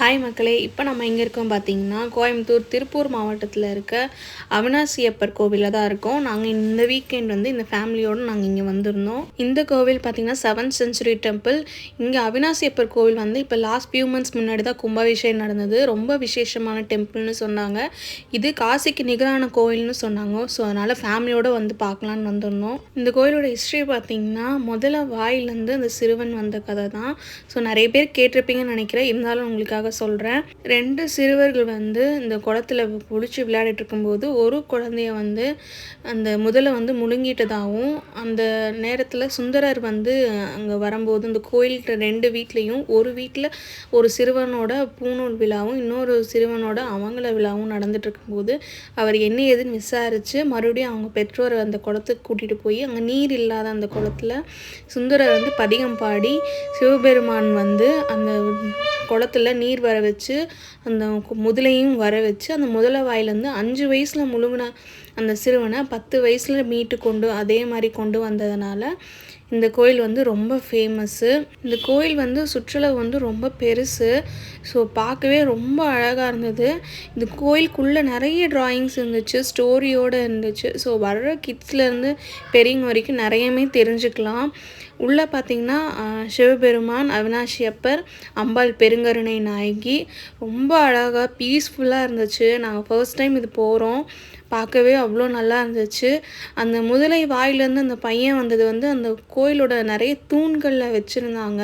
Hi மக்களே, இப்போ நம்ம எங்கே இருக்கோம் பார்த்தீங்கன்னா, கோயம்புத்தூர் திருப்பூர் மாவட்டத்தில் இருக்க அவினாசியப்பர் கோவிலில் தான் இருக்கோம். நாங்கள் இந்த வீக்கெண்ட் வந்து இந்த ஃபேமிலியோடு நாங்கள் இங்கே வந்திருந்தோம். இந்த கோவில் பார்த்திங்கன்னா 7th century டெம்பிள். இங்கே அவினாசியப்பர் கோவில் வந்து இப்போ லாஸ்ட் ஃபியூ மந்த்ஸ் முன்னாடி தான் கும்பாபிஷேகம் நடந்தது. ரொம்ப விசேஷமான டெம்பிள்னு சொன்னாங்க. இது காசிக்கு நிகரான கோவில்னு சொன்னாங்க. ஸோ அதனால் ஃபேமிலியோடு வந்து பார்க்கலான்னு வந்திருந்தோம். இந்த கோவிலோட ஹிஸ்ட்ரி பார்த்திங்கன்னா முதல்ல வாயிலேருந்து அந்த சிறுவன் வந்த கதை தான். ஸோ நிறைய பேர் கேட்டிருப்பீங்கன்னு நினைக்கிறேன். இருந்தாலும் உங்களுக்கு சொல்கிறேன். 2 சிறுவர்கள் வந்து இந்த குளத்தில் பிடிச்சி விளையாடிட்டு இருக்கும்போது ஒரு குழந்தைய வந்து அந்த முதல்ல வந்து முழுங்கிட்டதாகவும், அந்த நேரத்தில் சுந்தரர் வந்து அங்கே வரும்போது இந்த கோயில்கிட்ட 2 வீட்லேயும் ஒரு வீட்டில் ஒரு சிறுவனோட பூணூல் விழாவும் இன்னொரு சிறுவனோட அவங்கள விழாவும் நடந்துட்டு இருக்கும்போது அவர் என்ன ஏதுன்னு விசாரித்து மறுபடியும் அவங்க பெற்றோரை அந்த குளத்துக்கு கூட்டிகிட்டு போய் அங்கே நீர் இல்லாத அந்த குளத்தில் சுந்தரர் வந்து பதிகம் பாடி சிவபெருமான் வந்து அந்த குளத்தில் நீர் வர வச்சு அந்த முதலையும் வர வச்சு அந்த முதலை வாயிலேருந்து 5 வயசில் முழுங்கின அந்த சிறுவனை 10 வயசில் மீட்டு கொண்டு அதே மாதிரி கொண்டு வந்ததுனால இந்த கோயில் வந்து ரொம்ப ஃபேமஸ்ஸு. இந்த கோயில் வந்து சுற்றுலா வந்து ரொம்ப பெருசு. ஸோ பார்க்கவே ரொம்ப அழகாக இருந்தது. இந்த கோயிலுக்குள்ளே நிறைய ட்ராயிங்ஸ் இருந்துச்சு, ஸ்டோரியோடு இருந்துச்சு. ஸோ வர்ற கிட்ஸ்லேருந்து பெரியவங்க வரைக்கும் நிறையமே தெரிஞ்சுக்கலாம். உள்ளே பார்த்திங்கன்னா சிவபெருமான், அவினாசியப்பர், அம்பாள் பெருங்கருணை நாயகி ரொம்ப அழகாக பீஸ்ஃபுல்லாக இருந்துச்சு. நாங்கள் ஃபர்ஸ்ட் டைம் இது போகிறோம். பார்க்கவே அவ்வளோ நல்லா இருந்துச்சு. அந்த முதலை வாயிலேருந்து அந்த பையன் வந்தது வந்து அந்த கோயிலோட நிறைய தூண்களில் வச்சுருந்தாங்க.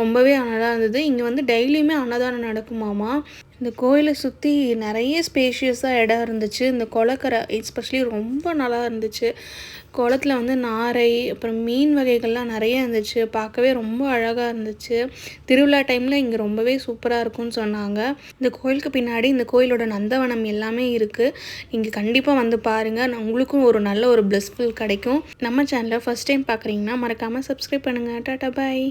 ரொம்பவே நல்லா இருந்தது. இங்கே வந்து டெய்லியுமே அன்னதானம் நடக்குமாமா. இந்த கோயிலை சுற்றி நிறைய ஸ்பேஷியஸாக இடம் இருந்துச்சு. இந்த குளக்கரை எஸ்பெஷலி ரொம்ப நல்லா இருந்துச்சு. குளத்தில் வந்து நாரை அப்புறம் மீன் வகைகள்லாம் நிறைய இருந்துச்சு. பார்க்கவே ரொம்ப அழகாக இருந்துச்சு. திருவிழா டைமில் இங்கே ரொம்பவே சூப்பராக இருக்கும்னு சொன்னாங்க. இந்த கோயிலுக்கு பின்னாடி இந்த கோயிலோட நந்தவனம் எல்லாமே இருக்குது. நீங்கள் கண்டிப்பாக வந்து பாருங்கள். உங்களுக்கும் ஒரு நல்ல ஒரு பிளஸ்ஃபுல் கிடைக்கும். நம்ம சேனலை ஃபஸ்ட் டைம் பார்க்குறீங்கன்னா மறக்காமல் சப்ஸ்கிரைப் பண்ணுங்கள். டாட்டா பாய்.